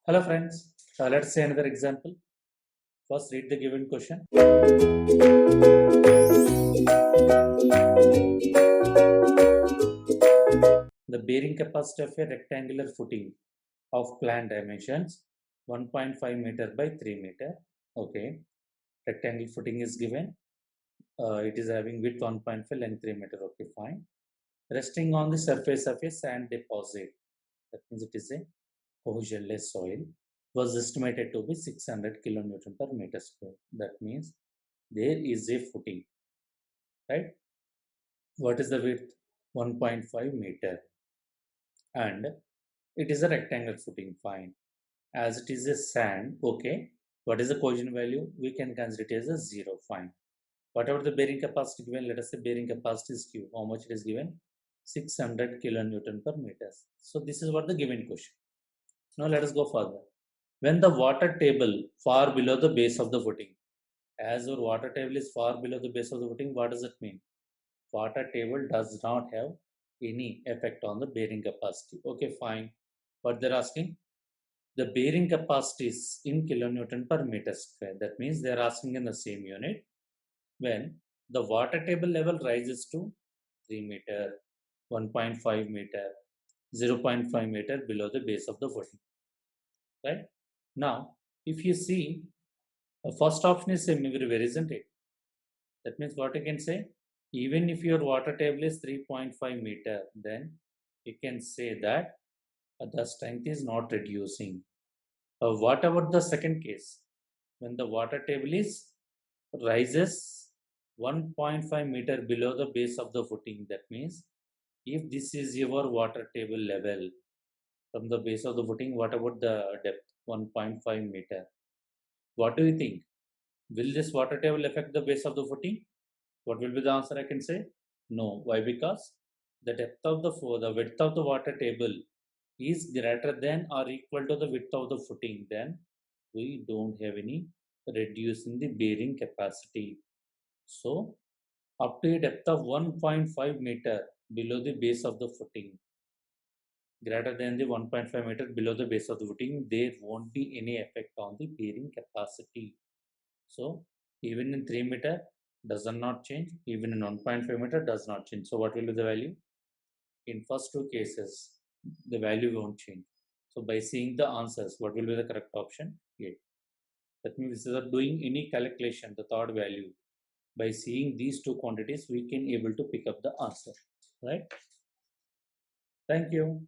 Hello friends, let's say another example. First read the given question. The bearing capacity of a rectangular footing of plan dimensions 1.5 meter by 3 meter. Okay, rectangle footing is given. It is having width 1.5, length 3 meter. Okay, fine. Resting on the surface of a sand deposit. That means it is a cohesionless soil. Was estimated to be 600 kilonewton per meter square. That means there is a footing, right? What is the width? 1.5 meter, and it is a rectangular footing. Fine. As it is a sand, okay. What is the cohesion value? We can consider it as a 0. Fine. Whatever the bearing capacity given, let us say bearing capacity is Q. How much it is given? 600 kilonewton per meter. So this is what the given question. Now let us go further. When the water table far below the base of the footing, as our water table is far below the base of the footing, what does it mean? Water table does not have any effect on the bearing capacity. Okay, fine. But they're asking the bearing capacity is in kilonewton per meter square. That means they're asking in the same unit. When the water table level rises to 3 meter, 1.5 meter, 0.5 meter below the base of the footing. Right? Now, if you see, the first option is semi-everywhere, isn't it? That means what you can say? Even if your water table is 3.5 meter, then you can say that the strength is not reducing. What about the second case? When the water table is rises 1.5 meter below the base of the footing, that means if this is your water table level from the base of the footing, what about the depth? 1.5 meter. What do you think? Will this water table affect the base of the footing? What will be the answer I can say? No. Why? Because the depth of the width of the water table is greater than or equal to the width of the footing, then we don't have any reduce in the bearing capacity. So up to a depth of 1.5 meter below the base of the footing, greater than the 1.5 meter below the base of the footing, there won't be any effect on the bearing capacity. So even in 3 meter does not change, even in 1.5 meter does not change. So what will be the value? In first two cases, the value won't change. So by seeing the answers, what will be the correct option? 8. That means instead of doing any calculation, the third value, by seeing these two quantities, we can able to pick up the answer, right? Thank you.